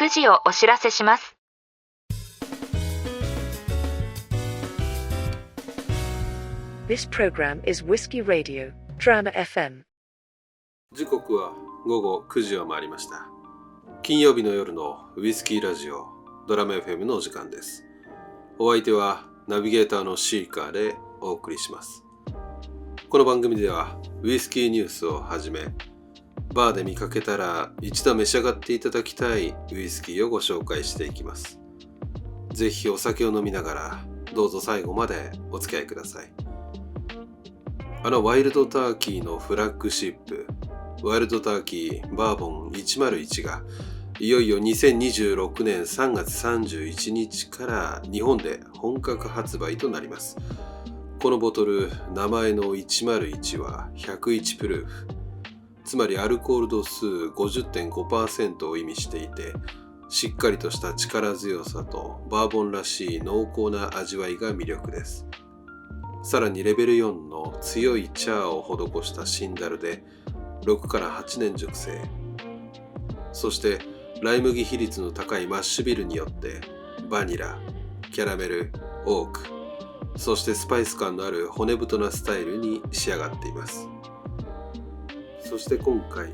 9時をお知らせします。This program is Whiskey Radio, Drama FM. 時刻は午後9時を回りました。金曜日の夜のウイスキーラジオ、ドラマ FM のお時間です。お相手はナビゲーターのシーカーでお送りします。この番組ではウイスキーニュースをはじめ、バーで見かけたら一度召し上がっていただきたいウイスキーをご紹介していきます。ぜひお酒を飲みながらどうぞ最後までお付き合いください。ワイルドターキーのフラッグシップ、ワイルドターキーバーボン101がいよいよ2026年3月31日から日本で本格発売となります。このボトル、名前の101は101プルーフ、つまりアルコール度数 50.5% を意味していて、しっかりとした力強さとバーボンらしい濃厚な味わいが魅力です。さらにレベル4の強いチャーを施したシンダルで6から8年熟成、そしてライ麦比率の高いマッシュビルによってバニラ、キャラメル、オーク、そしてスパイス感のある骨太なスタイルに仕上がっています。そして今回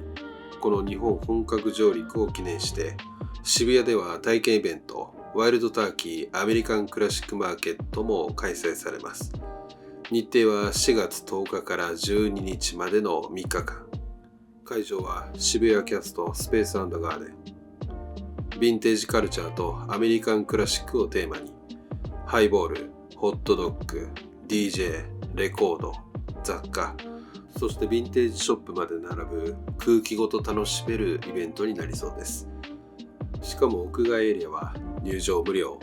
この日本本格上陸を記念して渋谷では体験イベントワイルドターキーアメリカンクラシックマーケットも開催されます。日程は4月10日から12日までの3日間。会場は渋谷キャストスペース&ガーデン。ヴィンテージカルチャーとアメリカンクラシックをテーマに、ハイボール、ホットドッグ、DJ、レコード、雑貨、そしてヴィンテージショップまで並ぶ空気ごと楽しめるイベントになりそうです。しかも屋外エリアは入場無料。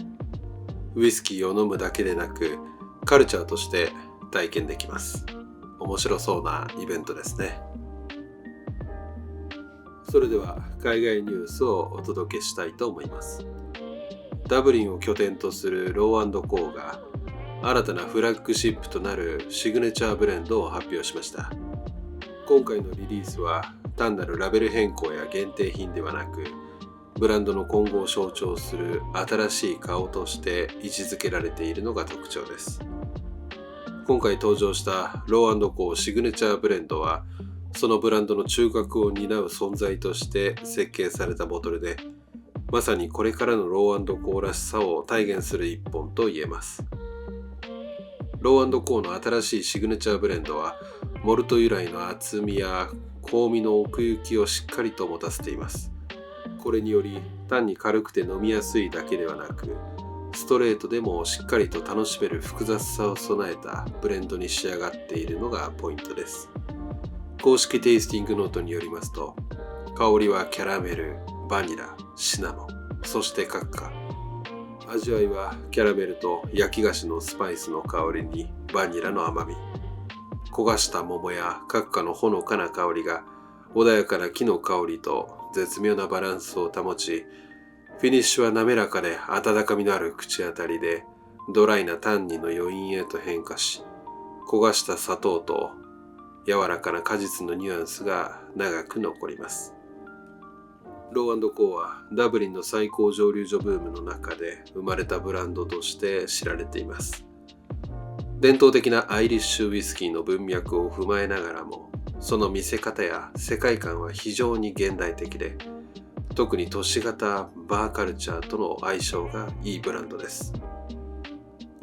ウイスキーを飲むだけでなく、カルチャーとして体験できます。面白そうなイベントですね。それでは海外ニュースをお届けしたいと思います。ダブリンを拠点とするロー&コーが新たなフラッグシップとなるシグネチャーブレンドを発表しました。今回のリリースは単なるラベル変更や限定品ではなく、ブランドの今後を象徴する新しい顔として位置づけられているのが特徴です。今回登場したロー&コーシグネチャーブレンドは、そのブランドの中核を担う存在として設計されたボトルで、まさにこれからのロー&コーらしさを体現する一本と言えます。ロー&コーの新しいシグネチャーブレンドは、モルト由来の厚みや香味の奥行きをしっかりと持たせています。これにより単に軽くて飲みやすいだけではなく、ストレートでもしっかりと楽しめる複雑さを備えたブレンドに仕上がっているのがポイントです。公式テイスティングノートによりますと、香りはキャラメル、バニラ、シナモン、そしてカッカ。味わいはキャラメルと焼き菓子のスパイスの香りにバニラの甘み。焦がした桃やカッカのほのかな香りが穏やかな木の香りと絶妙なバランスを保ち、フィニッシュは滑らかで温かみのある口当たりで、ドライなタンニンの余韻へと変化し、焦がした砂糖と柔らかな果実のニュアンスが長く残ります。ロー&コーはダブリンの最高蒸留所ブームの中で生まれたブランドとして知られています。伝統的なアイリッシュウイスキーの文脈を踏まえながらも、その見せ方や世界観は非常に現代的で、特に都市型バーカルチャーとの相性がいいブランドです。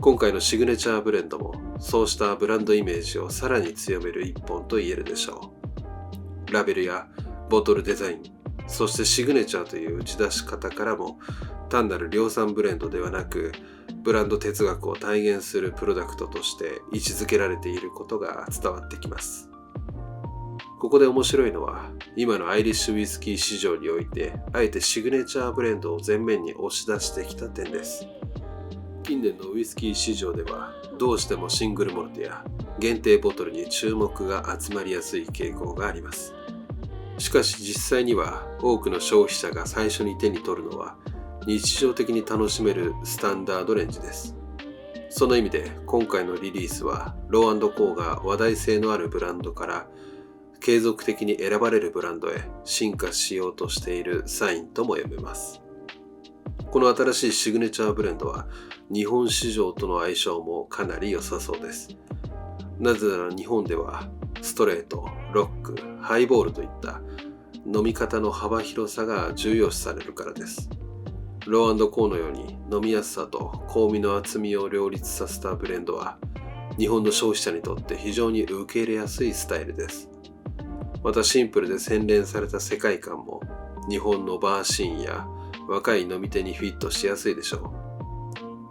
今回のシグネチャーブレンドもそうしたブランドイメージをさらに強める一本と言えるでしょう。ラベルやボトルデザイン、そしてシグネチャーという打ち出し方からも、単なる量産ブレンドではなく、ブランド哲学を体現するプロダクトとして位置づけられていることが伝わってきます。ここで面白いのは、今のアイリッシュウイスキー市場において、あえてシグネチャーブレンドを前面に押し出してきた点です。近年のウイスキー市場では、どうしてもシングルモルトや限定ボトルに注目が集まりやすい傾向があります。しかし実際には多くの消費者が最初に手に取るのは日常的に楽しめるスタンダードレンジです。その意味で今回のリリースはロー&コーが話題性のあるブランドから継続的に選ばれるブランドへ進化しようとしているサインとも読めます。この新しいシグネチャーブレンドは日本市場との相性もかなり良さそうです。なぜなら日本ではストレート、ロック、ハイボールといった飲み方の幅広さが重要視されるからです。ロー&コーのように飲みやすさと香味の厚みを両立させたブレンドは日本の消費者にとって非常に受け入れやすいスタイルです。またシンプルで洗練された世界観も日本のバーシーンや若い飲み手にフィットしやすいでしょ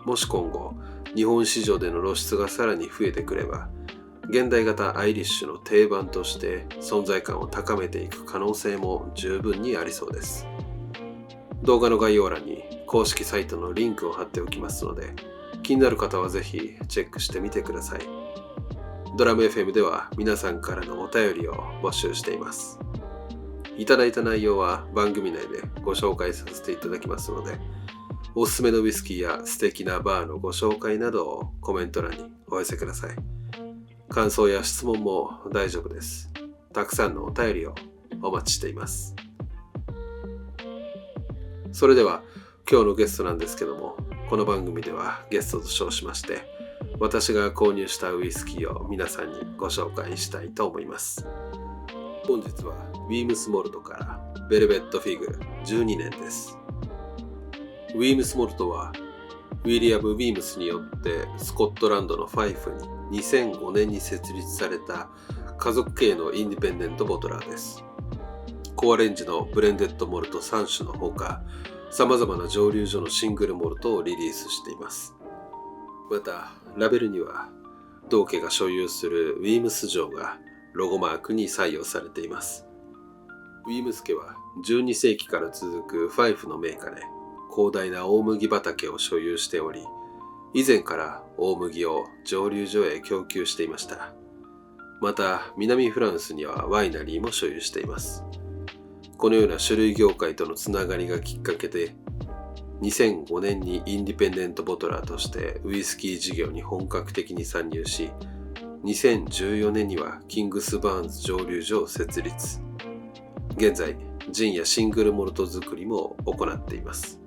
う。もし今後日本市場での露出がさらに増えてくれば現代型アイリッシュの定番として存在感を高めていく可能性も十分にありそうです。動画の概要欄に公式サイトのリンクを貼っておきますので、気になる方はぜひチェックしてみてください。ドラム FM では皆さんからのお便りを募集しています。いただいた内容は番組内でご紹介させていただきますので、おすすめのウイスキーや素敵なバーのご紹介などをコメント欄にお寄せください。感想や質問も大丈夫です。たくさんのお便りをお待ちしています。それでは今日のゲストなんですけども、この番組ではゲストと称しまして私が購入したウイスキーを皆さんにご紹介したいと思います。本日はウィームスモルトからベルベットフィグ12年です。ウィームスモルトはウィリアム・ウィームスによってスコットランドのファイフに2005年に設立された家族系のインディペンデントボトラーです。コアレンジのブレンデッドモルト3種のほか、様々な蒸留所のシングルモルトをリリースしています。また、ラベルには同家が所有するウィームス城がロゴマークに採用されています。ウィームス家は12世紀から続くファイフの名家で、広大な大麦畑を所有しており、以前から大麦を蒸留所へ供給していました。また、南フランスにはワイナリーも所有しています。このような種類業界とのつながりがきっかけで、2005年にインディペンデントボトラーとしてウイスキー事業に本格的に参入し、2014年にはキングスバーンズ蒸留所を設立。現在、ジンやシングルモルト作りも行っています。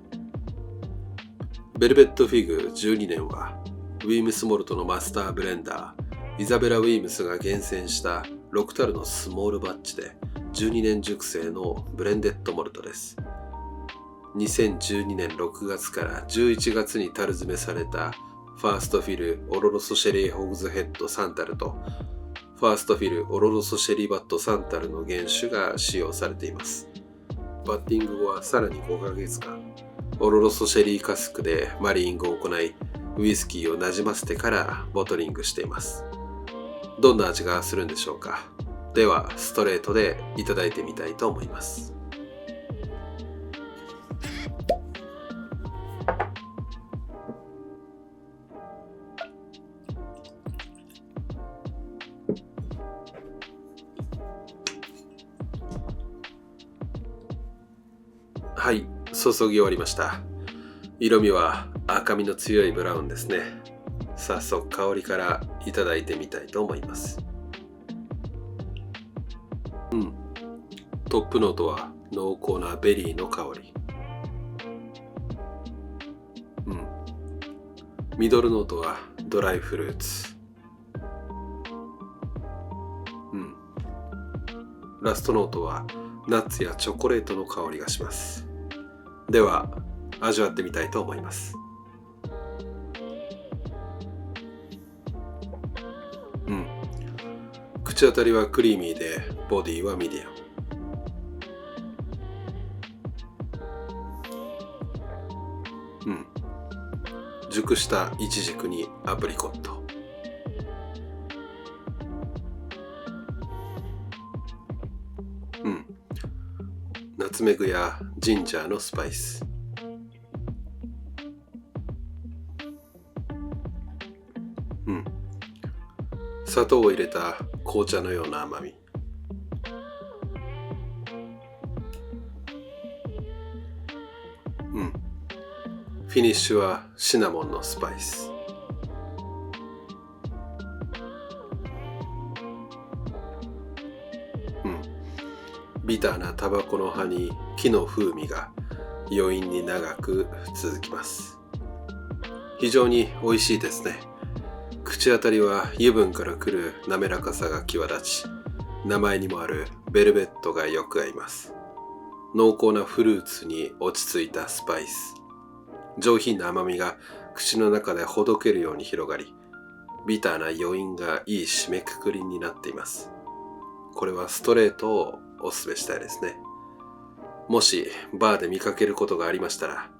ベルベットフィグ12年は、ウィームスモルトのマスターブレンダー、イザベラ・ウィームスが厳選した6タルのスモールバッチで12年熟成のブレンデッドモルトです。2012年6月から11月に樽詰めされたファーストフィルオロロソシェリーホグズヘッド3タルとファーストフィルオロロソシェリーバット3タルの原酒が使用されています。バッティング後はさらに5ヶ月間、オロロソシェリーカスクでマリングを行い、ウイスキーをなじませてからボトリングしています。どんな味がするんでしょうか。ではストレートでいただいてみたいと思います。はい、注ぎ終わりました。色味は赤みの強いブラウンですね。早速香りからいただいてみたいと思います。トップノートは濃厚なベリーの香り。ミドルノートはドライフルーツ。ラストノートはナッツやチョコレートの香りがします。では味わってみたいと思います。口当たりはクリーミーでボディはミディアム。熟したイチジクにアプリコット。ナツメグやジンジャーのスパイス。砂糖を入れた紅茶のような甘み。フィニッシュはシナモンのスパイス。ビターなタバコの葉に木の風味が余韻に長く続きます。非常に美味しいですね。口当たりは油分から来る滑らかさが際立ち、名前にもあるベルベットがよく合います。濃厚なフルーツに落ち着いたスパイス、上品な甘みが口の中でほどけるように広がり、ビターな余韻がいい締めくくりになっています。これはストレートをおすすめしたいですね。もしバーで見かけることがありましたら、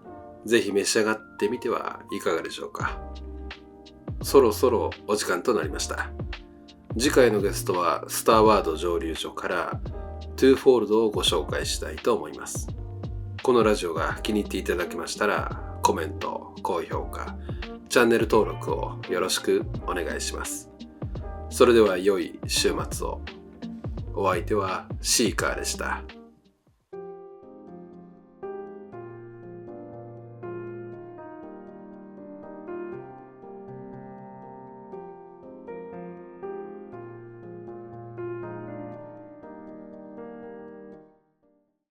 ぜひ召し上がってみてはいかがでしょうか。そろそろお時間となりました。次回のゲストはスターワード蒸留所からトゥーフォールドをご紹介したいと思います。このラジオが気に入っていただけましたら、コメント、高評価、チャンネル登録をよろしくお願いします。それでは良い週末を。お相手はシーカーでした。